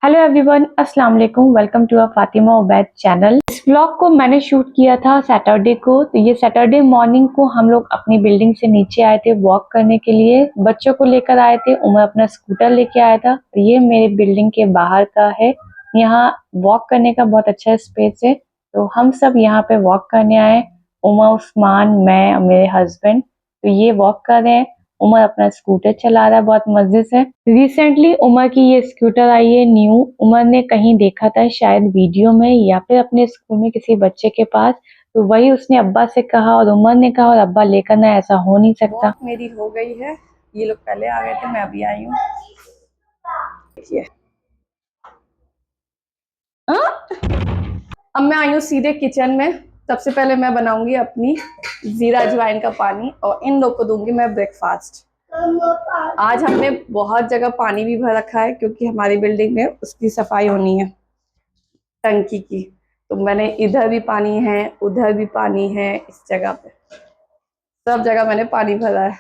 Hello everyone, अस्सलाम वालेकुम। Welcome to Fatima Ubaid channel. इस व्लॉग को मैंने शूट किया था सैटरडे को। तो ये सैटरडे मॉर्निंग को हम लोग अपनी बिल्डिंग से नीचे आए थे वॉक करने के लिए। बच्चों को लेकर आए थे। उमर अपना स्कूटर लेके आया था। ये मेरे बिल्डिंग के बाहर का है। यहाँ वॉक करने का बहुत अच्छा स्पेस है, तो हम सब यहाँ पे वॉक करने आए। उमर, उस्मान, मैं और मेरे हस्बैंड तो ये वॉक कर रहे हैं। उमर अपना स्कूटर चला रहा है बहुत मजे से। रिसेंटली उमर की ये स्कूटर आई है न्यू। उमर ने कहीं देखा था शायद वीडियो में या फिर अपने स्कूल में किसी बच्चे के पास, तो वही उसने अब्बा से कहा और उमर ने कहा और अब्बा लेकर ना, ऐसा हो नहीं सकता। वॉक मेरी हो गई है। ये लोग पहले आ गए थे, मैं अभी आई हूँ। देखिए, अब मैं आई हूँ सीधे किचन में। सबसे पहले मैं बनाऊंगी अपनी जीरा अजवाइन का पानी और इन लोग को दूंगी मैं ब्रेकफास्ट। आज हमने बहुत जगह पानी भी भर रखा है क्योंकि हमारी बिल्डिंग में उसकी सफाई होनी है, टंकी की। तो मैंने इधर भी पानी है, उधर भी पानी है, इस जगह पे सब जगह मैंने पानी भरा है।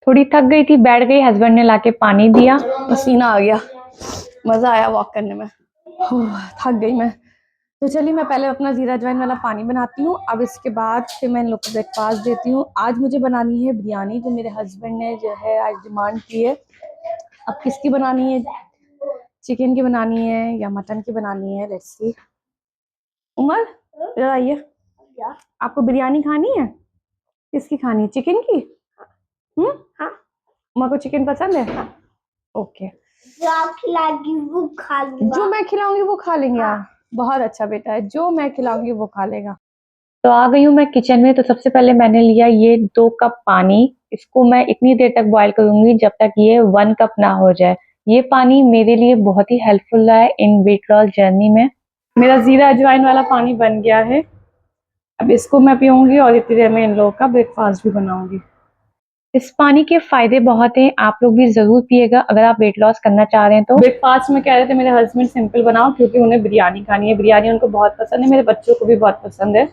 थोड़ी थक गई थी, बैठ गई। हस्बैंड ने लाके पानी दिया। पसीना आ गया, मजा आया वॉक करने में। थक गई मैं। तो चलिए मैं पहले अपना जीरा अजवाइन वाला पानी बनाती हूँ। अब इसके बाद फिर मैं इन लोग को ब्रेकफास्ट देती हूँ। आज मुझे बनानी है बिरयानी, जो मेरे हस्बैंड ने जो है आज डिमांड की है। अब किसकी बनानी है, चिकन की बनानी है या मटन की बनानी है, लेट्स सी। उमर इधर आइए, आपको बिरयानी खानी है? किसकी खानी है, चिकन की? हाँ। उमर को चिकन पसंद है? हाँ। ओके, जो आप खिलाएंगी वो खा लेगा। जो मैं खिलाऊंगी वो खा लेंगे। हाँ। बहुत अच्छा बेटा है, जो मैं खिलाऊंगी वो खा लेगा। तो आ गई हूँ मैं किचन में। तो सबसे पहले मैंने लिया ये 2 कप पानी। इसको मैं इतनी देर तक बॉईल करूंगी जब तक ये 1 कप ना हो जाए। ये पानी मेरे लिए बहुत ही हेल्पफुल रहा है इन वेट लॉस जर्नी में। मेरा जीरा अजवाइन वाला पानी बन गया है। अब इसको मैं पीऊंगी और इतनी देर में इन लोगों का ब्रेकफास्ट भी बनाऊंगी। इस पानी के फायदे बहुत हैं, आप लोग भी जरूर पिएगा अगर आप वेट लॉस करना चाह रहे हैं तो। ब्रेकफास्ट में कह रहे थे मेरे हस्बैंड सिंपल बनाओ क्योंकि उन्हें बिरयानी खानी है। बिरयानी उनको बहुत पसंद है, मेरे बच्चों को भी बहुत पसंद है।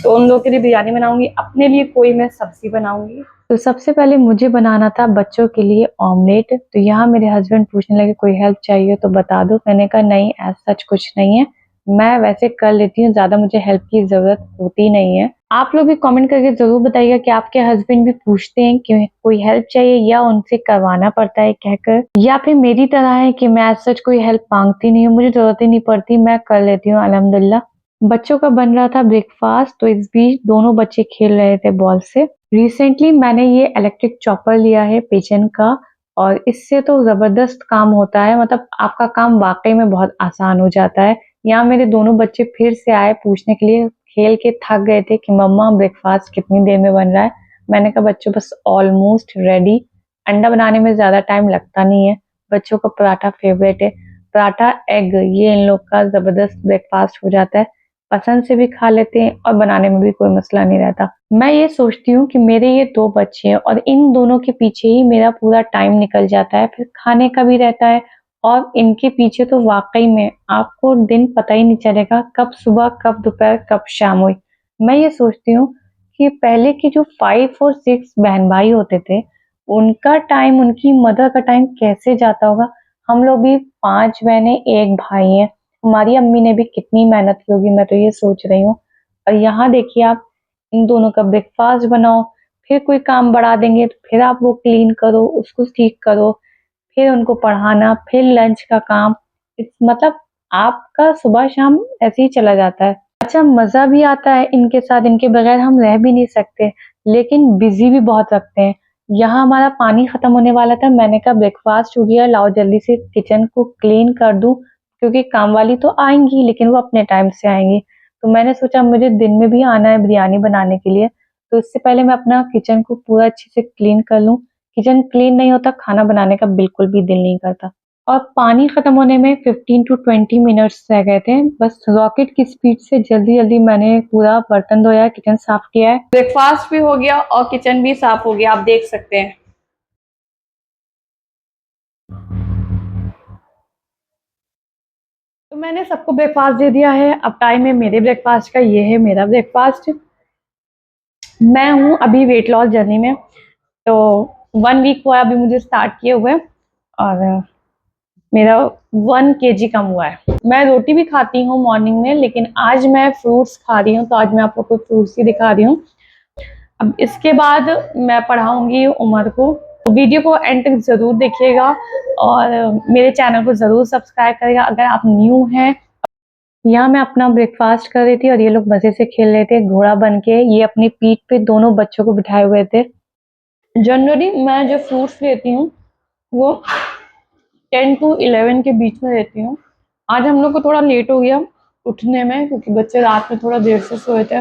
तो उन लोगों के लिए बिरयानी बनाऊंगी, अपने लिए कोई मैं सब्जी बनाऊंगी। तो सबसे पहले मुझे बनाना था बच्चों के लिए ऑमलेट। तो यहाँ मेरे हस्बैंड पूछने लगे कोई हेल्प चाहिए तो बता दो। मैंने कहा नहीं, ऐसा सच कुछ नहीं है, मैं वैसे कर लेती हूँ, ज्यादा मुझे हेल्प की जरूरत होती नहीं है। आप लोग भी कमेंट करके जरूर बताइएगा कि आपके हस्बैंड भी पूछते हैं कि कोई हेल्प चाहिए या उनसे करवाना पड़ता है कहकर, या फिर मेरी तरह है कि मैं ऐसा सच कोई हेल्प मांगती नहीं हूँ, मुझे जरूरत ही नहीं पड़ती, मैं कर लेती हूँ अल्हम्दुलिल्लाह। बच्चों का बन रहा था ब्रेकफास्ट, तो इस बीच दोनों बच्चे खेल रहे थे बॉल से। रिसेंटली मैंने ये इलेक्ट्रिक चॉपर लिया है पिजन का, और इससे तो जबरदस्त काम होता है। मतलब आपका काम वाकई में बहुत आसान हो जाता है। यहाँ मेरे दोनों बच्चे फिर से आए पूछने के लिए, खेल के थक गए थे कि मम्मा ब्रेकफास्ट कितनी देर में बन रहा है। मैंने कहा बच्चों बस ऑलमोस्ट रेडी। अंडा बनाने में ज्यादा टाइम लगता नहीं है। बच्चों का पराठा फेवरेट है, पराठा एग, ये इन लोग का जबरदस्त ब्रेकफास्ट हो जाता है। पसंद से भी खा लेते हैं और बनाने में भी कोई मसला नहीं रहता। मैं ये सोचती हूँ कि मेरे ये 2 बच्चे हैं और इन दोनों के पीछे ही मेरा पूरा टाइम निकल जाता है, फिर खाने का भी रहता है। और इनके पीछे तो वाकई में आपको दिन पता ही नहीं चलेगा कब सुबह, कब दोपहर, कब शाम हुई। मैं ये सोचती हूँ कि पहले की जो 5 और 6 बहन भाई होते थे, उनका टाइम, उनकी मदर का टाइम कैसे जाता होगा। हम लोग भी 5 बहनें 1 भाई हैं। हमारी अम्मी ने भी कितनी मेहनत की होगी, मैं तो ये सोच रही हूँ। और यहाँ देखिए आप, इन दोनों का ब्रेकफास्ट बनाओ, फिर कोई काम बढ़ा देंगे तो फिर आप वो क्लीन करो, उसको ठीक करो, फिर उनको पढ़ाना, फिर लंच का काम। मतलब आपका सुबह शाम ऐसे ही चला जाता है। अच्छा, मजा भी आता है इनके साथ, इनके बगैर हम रह भी नहीं सकते, लेकिन बिजी भी बहुत रखते हैं। यहाँ हमारा पानी खत्म होने वाला था, मैंने कहा ब्रेकफास्ट हो गया, लाओ जल्दी से किचन को क्लीन कर दूं, क्योंकि काम वाली तो आएंगी लेकिन वो अपने टाइम से आएंगी। तो मैंने सोचा मुझे दिन में भी आना है बिरयानी बनाने के लिए, तो इससे पहले मैं अपना किचन को पूरा अच्छे से क्लीन कर लूं। किचन क्लीन नहीं होता, खाना बनाने का बिल्कुल भी दिल नहीं करता। और पानी खत्म होने में 15 टू 20 मिनट्स रह गए थे। बस रॉकेट की स्पीड से जल्दी जल्दी मैंने पूरा बर्तन धोया, किचन साफ किया है। ब्रेकफास्ट भी हो गया और किचन भी साफ हो गया, आप देख सकते हैं। तो मैंने सबको ब्रेकफास्ट दे दिया है। अब टाइम है मेरे ब्रेकफास्ट का। ये है मेरा ब्रेकफास्ट। मैं हूँ अभी वेट लॉस जर्नी में, तो 1 वीक हुआ अभी मुझे स्टार्ट किए हुए। और मेरा 1 kg कम हुआ है। मैं रोटी भी खाती हूँ मॉर्निंग में, लेकिन आज मैं फ्रूट्स खा रही हूँ, तो आज मैं आप लोग को फ्रूट्स ही दिखा रही हूँ। अब इसके बाद मैं पढ़ाऊंगी उमर को। वीडियो को एंड तक ज़रूर देखिएगा और मेरे चैनल को ज़रूर सब्सक्राइब करिएगा अगर आप न्यू हैं। यहाँ मैं अपना ब्रेकफास्ट कर रही थी और ये लोग मज़े से खेल रहे थे घोड़ा बन के। ये अपनी पीठ पे दोनों बच्चों को बिठाए हुए थे। जनरली मैं जो फ्रूट्स लेती हूँ वो 10 to 11 के बीच में लेती हूँ। आज हम लोग को थोड़ा लेट हो गया उठने में, क्योंकि बच्चे रात में थोड़ा देर से सोए थे।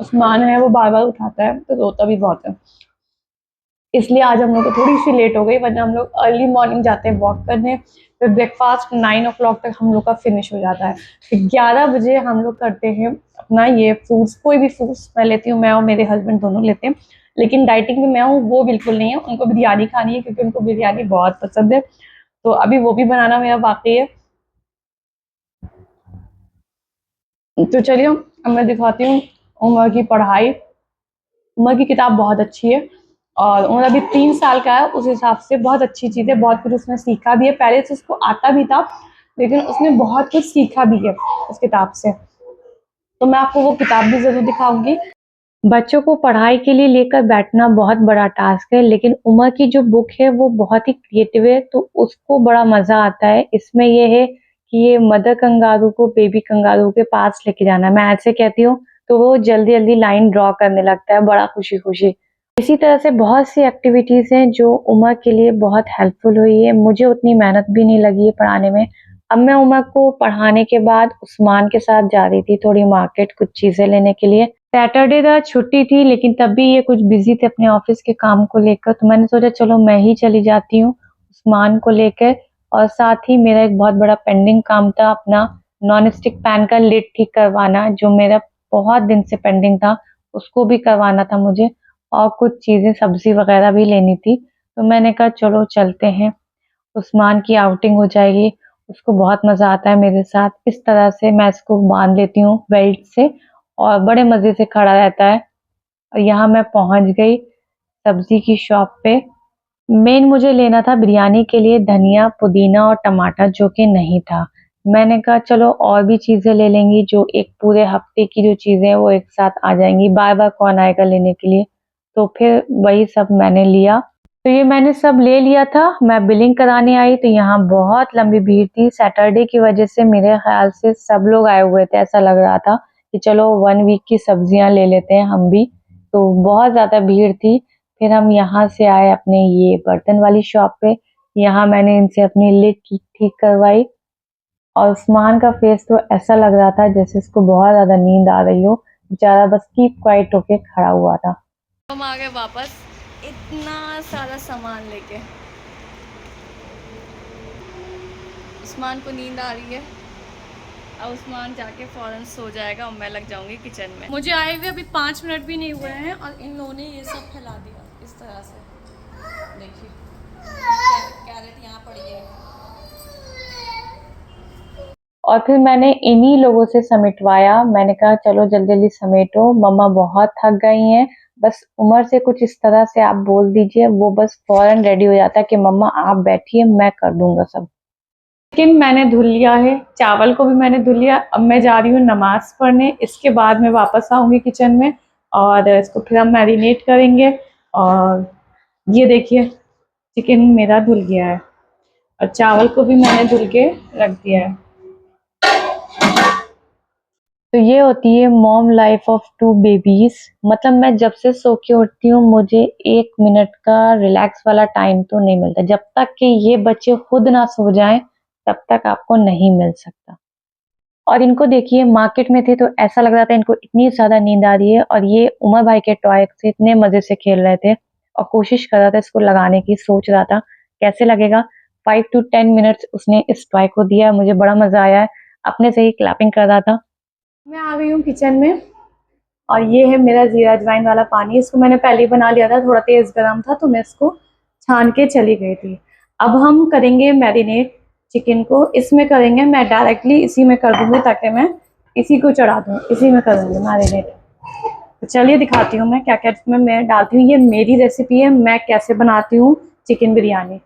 उस्मान है वो बार बार उठाता है, तो रोता भी बहुत है, इसलिए आज हम लोग को थोड़ी सी लेट हो गई, वरना हम लोग अर्ली मॉर्निंग जाते हैं वॉक करने। फिर ब्रेकफास्ट 9 o'clock तक हम लोग का फिनिश हो जाता है। फिर 11 बजे हम लोग करते हैं अपना ये फ्रूट्स, कोई भी फ्रूट्स मैं लेती हूँ, मैं और मेरे हस्बैंड दोनों लेते हैं। लेकिन डाइटिंग में मैं हूँ वो बिल्कुल नहीं है, उनको बिरयानी खानी है क्योंकि उनको बिरयानी बहुत पसंद है, तो अभी वो भी बनाना मेरा बाकी है। तो चलिए अब मैं दिखाती हूँ उमर की पढ़ाई। उमर की किताब बहुत अच्छी है और उमर अभी 3 साल का है, उस हिसाब से बहुत अच्छी चीज़ है, बहुत कुछ उसने सीखा भी है। पहले से उसको आता भी था, लेकिन उसने बहुत कुछ सीखा भी है उस किताब से। तो मैं आपको वो किताब भी ज़रूर दिखाऊंगी। बच्चों को पढ़ाई के लिए लेकर बैठना बहुत बड़ा टास्क है, लेकिन उमर की जो बुक है वो बहुत ही क्रिएटिव है, तो उसको बड़ा मज़ा आता है। इसमें ये है कि ये मदर कंगारू को बेबी कंगारू के पास लेके जाना है, मैं ऐसे कहती हूँ, तो वो जल्दी जल्दी लाइन ड्रॉ करने लगता है बड़ा खुशी खुशी। इसी तरह से बहुत सी एक्टिविटीज़ हैं जो उमर के लिए बहुत हेल्पफुल हुई है। मुझे उतनी मेहनत भी नहीं लगी है पढ़ाने में। अब मैं उमर को पढ़ाने के बाद उस्मान के साथ जा रही थी थोड़ी मार्केट कुछ चीज़ें लेने के लिए। सैटरडे था, छुट्टी थी, लेकिन तब भी ये कुछ बिजी थे अपने ऑफिस के काम को लेकर, तो मैंने सोचा चलो मैं ही चली जाती हूँ उस्मान को लेकर। और साथ ही मेरा एक बहुत बड़ा पेंडिंग काम था, अपना नॉन स्टिक पैन का लिड ठीक करवाना, जो मेरा बहुत दिन से पेंडिंग था, उसको भी करवाना था मुझे। और कुछ चीज़ें सब्जी वगैरह भी लेनी थी, तो मैंने कहा चलो चलते हैं, उस्मान की आउटिंग हो जाएगी। उसको बहुत मज़ा आता है मेरे साथ। इस तरह से मैं इसको बांध लेती हूँ बेल्ट से और बड़े मज़े से खड़ा रहता है। और यहाँ मैं पहुँच गई सब्जी की शॉप पे। मेन मुझे लेना था बिरयानी के लिए धनिया, पुदीना और टमाटर, जो कि नहीं था। मैंने कहा चलो और भी चीज़ें ले लेंगी, जो एक पूरे हफ्ते की जो चीज़ें हैं वो एक साथ आ जाएंगी, बार बार कौन आएगा लेने के लिए। तो फिर वही सब मैंने लिया। तो ये मैंने सब ले लिया था। मैं बिलिंग कराने आई तो यहाँ बहुत लंबी भीड़ थी। सैटरडे की वजह से मेरे ख्याल से सब लोग आए हुए थे, ऐसा लग रहा था कि चलो 1 वीक की सब्जियां ले लेते हैं हम भी। तो बहुत ज़्यादा भीड़ थी। फिर हम यहाँ से आए अपने ये बर्तन वाली शॉप पे। यहाँ मैंने इनसे अपनी लिड ठीक करवाई और उस्मान का फेस तो ऐसा लग रहा था जैसे इसको बहुत ज़्यादा नींद आ रही हो। बेचारा बस कीप क्वाइट होके खड़ा हुआ था। हम आ गए वापस इतना सारा सामान लेके। उस्मान को नींद आ रही है, अब उस्मान जाके फ़ौरन सो जाएगा और मैं लग जाऊंगी किचन में। मुझे आए हुए अभी 5 मिनट भी नहीं हुए हैं और इन लोगों ने ये सब फैला दिया इस तरह से। देखिए कैरेट यहाँ पड़ी है। और फिर मैंने इन्हीं लोगों से समेटवाया। मैंने कहा चलो जल्दी जल्दी समेटो, मम्मा बहुत थक गई हैं। बस उमर से कुछ इस तरह से आप बोल दीजिए, वो बस फौरन रेडी हो जाता है कि मम्मा आप बैठिए मैं कर दूंगा सब। लेकिन मैंने धुल लिया है, चावल को भी मैंने धुल लिया। अब मैं जा रही हूँ नमाज पढ़ने, इसके बाद मैं वापस आऊँगी किचन में और इसको फिर हम मैरिनेट करेंगे। और ये देखिए चिकन मेरा धुल गया है और चावल को भी मैंने धुल के रख दिया है। तो ये होती है मॉम लाइफ ऑफ 2 बेबीज। मतलब मैं जब से सो के उठती हूँ मुझे 1 मिनट का रिलैक्स वाला टाइम तो नहीं मिलता। जब तक कि ये बच्चे खुद ना सो जाएं तब तक आपको नहीं मिल सकता। और इनको देखिए मार्केट में थे तो ऐसा लग रहा था इनको इतनी ज्यादा नींद आ रही है, और ये उमर भाई के टॉय से इतने मजे से खेल रहे थे और कोशिश कर रहा था इसको लगाने की, सोच रहा था कैसे लगेगा। 5 to 10 मिनट्स उसने इस टॉय को दिया, मुझे बड़ा मजा आया है, अपने से ही क्लैपिंग कर रहा था। मैं आ गई हूँ किचन में और ये है मेरा जीरा अजवाइन वाला पानी। इसको मैंने पहले ही बना लिया था, थोड़ा तेज गरम था तो मैं इसको छान के चली गई थी। अब हम करेंगे मैरिनेट चिकन को। इसमें करेंगे, मैं डायरेक्टली इसी में कर दूंगी ताकि मैं इसी को चढ़ा दूँ, इसी में कर दूंगी मैरिनेट। तो चलिए दिखाती हूँ मैं क्या क्या इसमें मैं डालती हूँ। ये मेरी रेसिपी है, मैं कैसे बनाती हूँ चिकन बिरयानी।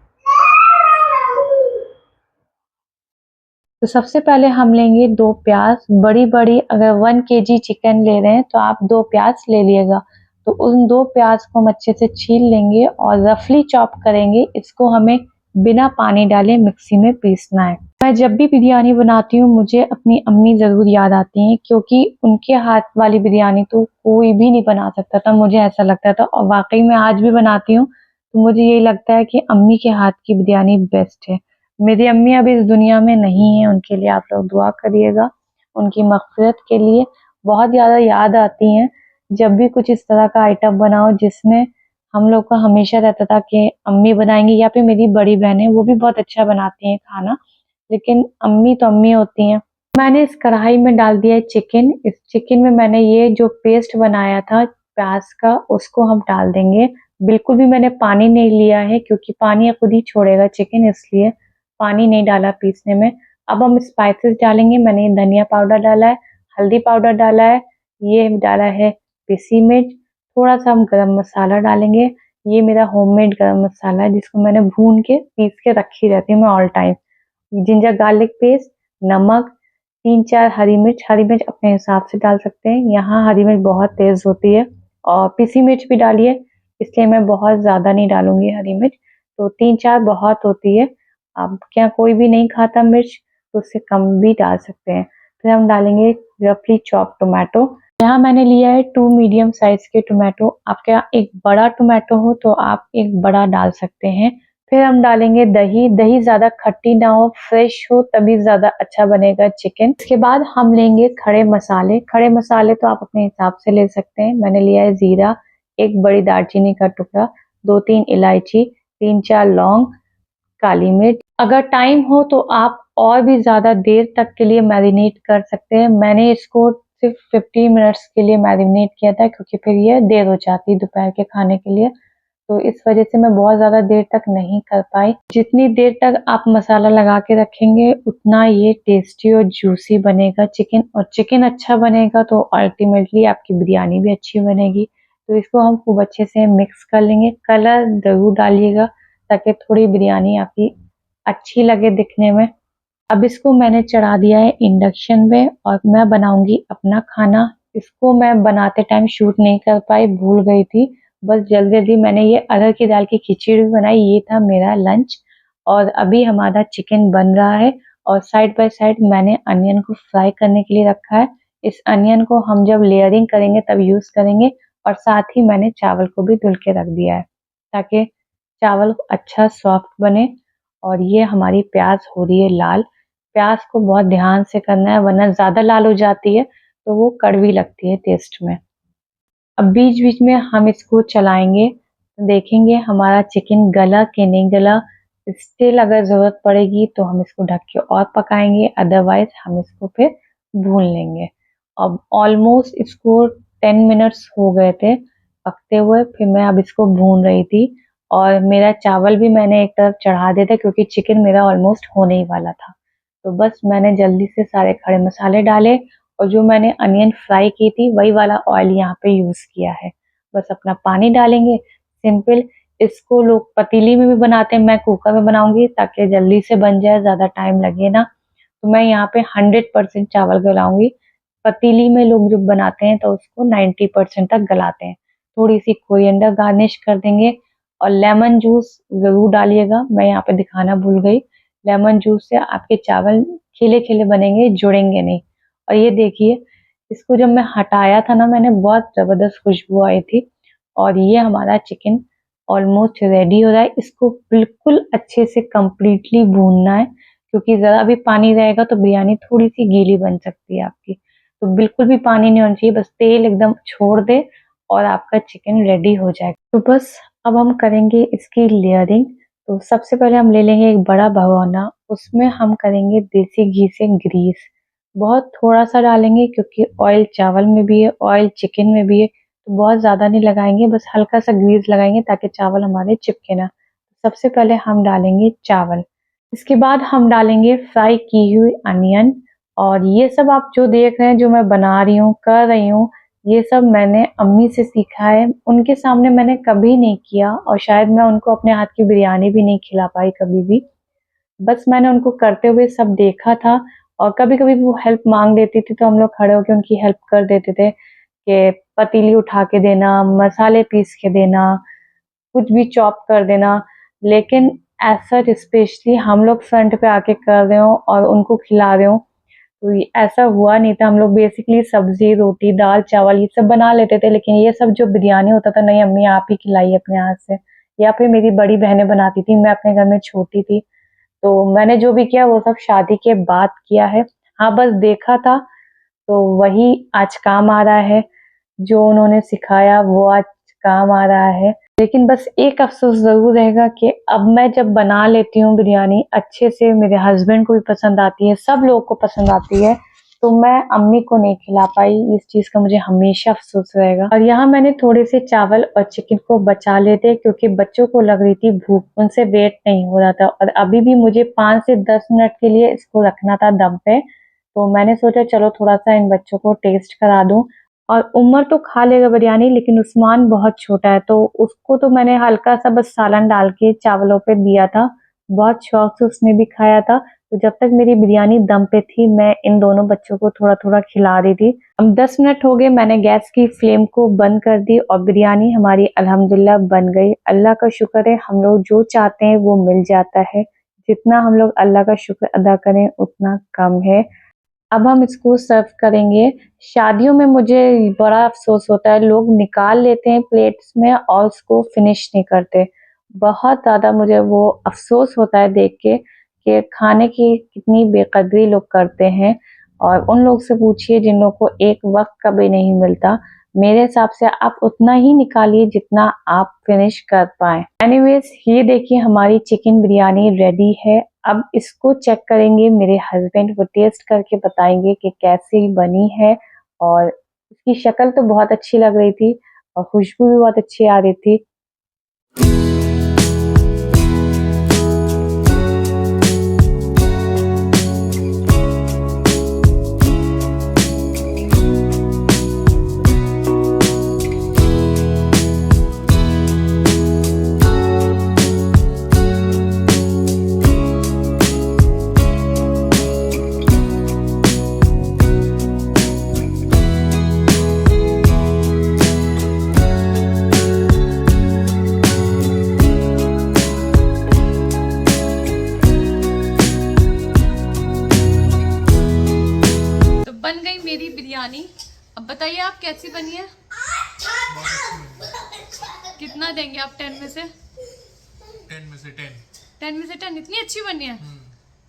तो सबसे पहले हम लेंगे 2 प्याज बड़ी-बड़ी, अगर 1 केजी चिकन ले रहे हैं तो आप 2 प्याज ले लिएगा। तो उन 2 प्याज को हम अच्छे से छील लेंगे और रफली चॉप करेंगे। इसको हमें बिना पानी डाले मिक्सी में पीसना है। मैं जब भी बिरयानी बनाती हूँ मुझे अपनी अम्मी ज़रूर याद आती हैं, क्योंकि उनके हाथ वाली बिरयानी तो कोई भी नहीं बना सकता था, मुझे ऐसा लगता था। और वाक़ई में आज भी बनाती हूँ तो मुझे यही लगता है कि अम्मी के हाथ की बिरयानी बेस्ट है। मेरी अम्मी अभी इस दुनिया में नहीं है, उनके लिए आप लोग दुआ करिएगा, उनकी मग़फ़िरत के लिए। बहुत ज़्यादा याद आती हैं जब भी कुछ इस तरह का आइटम बनाओ जिसमें हम लोग का हमेशा रहता था कि अम्मी बनाएँगी, या फिर मेरी बड़ी बहन है वो भी बहुत अच्छा बनाती हैं खाना, लेकिन अम्मी तो अम्मी होती हैं। मैंने इस कढ़ाई में डाल दिया है चिकन। इस चिकन में मैंने ये जो पेस्ट बनाया था प्याज़ का उसको हम डाल देंगे। बिल्कुल भी मैंने पानी नहीं लिया है क्योंकि पानी खुद ही छोड़ेगा चिकन, इसलिए पानी नहीं डाला पीसने में। अब हम स्पाइसेस डालेंगे। मैंने धनिया पाउडर डाला है, हल्दी पाउडर डाला है, ये डाला है पिसी मिर्च, थोड़ा-सा हम गरम मसाला डालेंगे। ये मेरा होममेड गरम मसाला है जिसको मैंने भून के पीस के रखी रहती हूँ मैं all time. Ginger garlic paste, नमक, 3-4 हरी मिर्च अपने हिसाब से डाल सकते हैं। यहाँ हरी मिर्च बहुत तेज़ होती है और पिसी मिर्च भी डालिए, इसलिए मैं बहुत ज़्यादा नहीं डालूँगी हरी मिर्च, तो 3-4 बहुत होती है। अब क्या कोई भी नहीं खाता मिर्च तो उससे कम भी डाल सकते हैं। फिर हम डालेंगे रफली चॉप टोमेटो। यहाँ मैंने लिया है 2 मीडियम साइज़ के टोमेटो। आपके यहाँ एक बड़ा टोमेटो हो तो आप एक बड़ा डाल सकते हैं। फिर हम डालेंगे दही। दही ज़्यादा खट्टी ना हो, फ्रेश हो तभी ज़्यादा अच्छा बनेगा चिकन। इसके बाद हम लेंगे खड़े मसाले। खड़े मसाले तो आप अपने हिसाब से ले सकते हैं। मैंने लिया है ज़ीरा, 1 बड़ी दालचीनी का टुकड़ा, 2-3 इलायची, 3-4 लौंग, काली मिर्च। अगर टाइम हो तो आप और भी ज़्यादा देर तक के लिए मैरिनेट कर सकते हैं। मैंने इसको सिर्फ 15 मिनट्स के लिए मैरिनेट किया था क्योंकि फिर ये देर हो जाती दोपहर के खाने के लिए, तो इस वजह से मैं बहुत ज़्यादा देर तक नहीं कर पाई। जितनी देर तक आप मसाला लगा के रखेंगे उतना ये टेस्टी और जूसी बनेगा चिकन, और चिकन अच्छा बनेगा तो अल्टीमेटली आपकी बिरयानी भी अच्छी बनेगी। तो इसको हम खूब अच्छे से मिक्स कर लेंगे। कलर ज़रूर डालिएगा ताकि थोड़ी बिरयानी आपकी अच्छी लगे दिखने में। अब इसको मैंने चढ़ा दिया है इंडक्शन पे और मैं बनाऊंगी अपना खाना। इसको मैं बनाते टाइम शूट नहीं कर पाई, भूल गई थी। बस जल्दी-जल्दी मैंने ये अरहर की दाल की खिचड़ी बनाई, ये था मेरा लंच। और अभी हमारा चिकन बन रहा है और साइड बाय साइड मैंने अनियन को फ्राई करने के लिए रखा है। इस अनियन को हम जब लेयरिंग करेंगे तब यूज़ करेंगे, और साथ ही मैंने चावल को भी धुल के रख दिया है ताकि चावल अच्छा सॉफ्ट बने। और ये हमारी प्याज हो रही है लाल। प्याज को बहुत ध्यान से करना है वरना ज़्यादा लाल हो जाती है तो वो कड़वी लगती है टेस्ट में। अब बीच-बीच में हम इसको चलाएँगे, देखेंगे हमारा चिकन गला कि नहीं गला। स्टिल अगर ज़रूरत पड़ेगी तो हम इसको ढक के और पकाएँगे, अदरवाइज़ हम इसको फिर भून लेंगे। अब ऑलमोस्ट इसको 10 मिनट्स हो गए थे पकते हुए, फिर मैं अब इसको भून रही थी और मेरा चावल भी मैंने एक तरफ चढ़ा दिया था क्योंकि चिकन मेरा ऑलमोस्ट होने ही वाला था। तो बस मैंने जल्दी से सारे खड़े मसाले डाले और जो मैंने अनियन फ्राई की थी वही वाला ऑयल यहाँ पे यूज़ किया है। बस अपना पानी डालेंगे, सिंपल। इसको लोग पतीली में भी बनाते हैं, मैं कुकर में बनाऊँगी ताकि जल्दी से बन जाए, ज़्यादा टाइम लगे ना। तो मैं यहाँ पे 100% चावल गलाऊँगी। पतीली में लोग जब बनाते हैं तो उसको 90% तक गलाते हैं। थोड़ी-सी कोरिएंडर गार्निश कर देंगे और लेमन जूस ज़रूर डालिएगा, मैं यहाँ पे दिखाना भूल गई। लेमन जूस से आपके चावल खिले-खिले बनेंगे, जुड़ेंगे नहीं। और ये देखिए, इसको जब मैं हटाया था ना मैंने, बहुत ज़बरदस्त खुशबू आई थी। और ये हमारा चिकन ऑलमोस्ट रेडी हो रहा है। इसको बिल्कुल अच्छे से कंप्लीटली भूनना है क्योंकि ज़रा भी पानी रहेगा तो बिरयानी थोड़ी-सी गीली बन सकती है आपकी। तो बिल्कुल भी पानी नहीं होना चाहिए, बस तेल एकदम छोड़ दे और आपका चिकन रेडी हो जाएगा। तो बस अब हम करेंगे इसकी लेयरिंग। तो सबसे पहले हम ले लेंगे एक बड़ा भगोना, उसमें हम करेंगे देसी घी से ग्रीस। बहुत थोड़ा-सा डालेंगे क्योंकि ऑयल चावल में भी है, ऑयल चिकन में भी है, तो बहुत ज़्यादा नहीं लगाएँगे, बस हल्का-सा ग्रीस लगाएँगे ताकि चावल हमारे चिपके ना। सबसे पहले हम डालेंगे चावल, इसके बाद हम डालेंगे फ्राई की हुई अनियन। और ये सब आप जो देख रहे हैं, जो मैं बना रही हूँ, कर रही हूँ, ये सब मैंने अम्मी से सीखा है। उनके सामने मैंने कभी नहीं किया और शायद मैं उनको अपने हाथ की बिरयानी भी नहीं खिला पाई कभी भी। बस मैंने उनको करते हुए सब देखा था और कभी-कभी वो हेल्प माँग लेती थी तो हम लोग खड़े होके उनकी हेल्प कर देते थे कि पतीली उठा के देना, मसाले पीस के देना, कुछ भी चॉप कर देना। लेकिन एज़ सच स्पेशली हम लोग फ्रंट पे आके कर रहे हों और उनको खिला रहे हों, तो ये ऐसा हुआ नहीं था। हम लोग बेसिकली सब्ज़ी, रोटी, दाल, चावल ये सब बना लेते थे, लेकिन ये सब जो बिरयानी होता था, नहीं अम्मी आप ही खिलाइए अपने हाथ से, या फिर मेरी बड़ी बहनें बनाती थी, मैं अपने घर में छोटी थी। तो मैंने जो भी किया वो सब शादी के बाद किया है। हाँ, बस देखा था, तो वही आज काम आ रहा है। जो उन्होंने सिखाया वो आज काम आ रहा है। लेकिन बस एक अफ़सोस ज़रूर रहेगा कि अब मैं जब बना लेती हूँ बिरयानी अच्छे से, मेरे हस्बैंड को भी पसंद आती है, सब लोगों को पसंद आती है, तो मैं अम्मी को नहीं खिला पाई। इस चीज़ का मुझे हमेशा अफ़सोस रहेगा। और यहाँ मैंने थोड़े से चावल और चिकन को बचा लिए थे क्योंकि बच्चों को लग रही थी भूख, उनसे वेट नहीं हो रहा था और अभी भी मुझे 5 से 10 मिनट के लिए इसको रखना था दम पे। तो मैंने सोचा चलो थोड़ा-सा इन बच्चों को टेस्ट करा दूँ। और उमर तो खा लेगा बिरयानी, लेकिन उस्मान बहुत छोटा है, तो उसको तो मैंने हल्का-सा बस सालन डाल के चावलों पे दिया था। बहुत शौक से उसने भी खाया था। तो जब तक मेरी बिरयानी दम पे थी, मैं इन दोनों बच्चों को थोड़ा-थोड़ा खिला रही थी। अब 10 मिनट हो गए, मैंने गैस की फ्लेम को बंद कर दी और बिरयानी हमारी अल्हम्दुलिल्लाह बन गई। अल्लाह का शुक्र है, हम लोग जो चाहते हैं वो मिल जाता है। जितना हम लोग अल्लाह का शुक्र अदा करें, उतना कम है। अब हम इसको सर्व करेंगे। शादियों में मुझे बड़ा अफ़सोस होता है, लोग निकाल लेते हैं प्लेट्स में और उसको फिनिश नहीं करते। बहुत ज़्यादा मुझे वो अफ़सोस होता है देख के कि खाने की कितनी बेक़दरी लोग करते हैं और उन लोग से पूछिए जिन लोगों को एक वक़्त का भी नहीं मिलता। मेरे हिसाब से आप उतना ही निकालिए जितना आप फिनिश कर पाएँ। एनीवेज़ ये देखिए हमारी चिकन बिरयानी रेडी है। अब इसको चेक करेंगे, मेरे हस्बैंड वो टेस्ट करके बताएँगे कि कैसी बनी है और इसकी शक्ल तो बहुत अच्छी लग रही थी और खुशबू भी बहुत अच्छी आ रही थी। तो बन गई मेरी बिरयानी। अब बताइए आप कैसी बनी है? कितना देंगे आप 10 में से? 10 में से 10। 10 में से 10 इतनी अच्छी बनी है?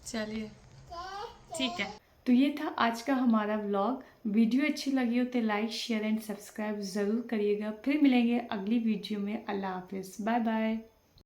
चलिए ठीक है। तो ये था आज का हमारा व्लॉग। वीडियो अच्छी लगी हो तो लाइक शेयर एंड सब्सक्राइब ज़रूर करिएगा। फिर मिलेंगे अगली वीडियो में। अल्लाह हाफिज़, बाय बाय।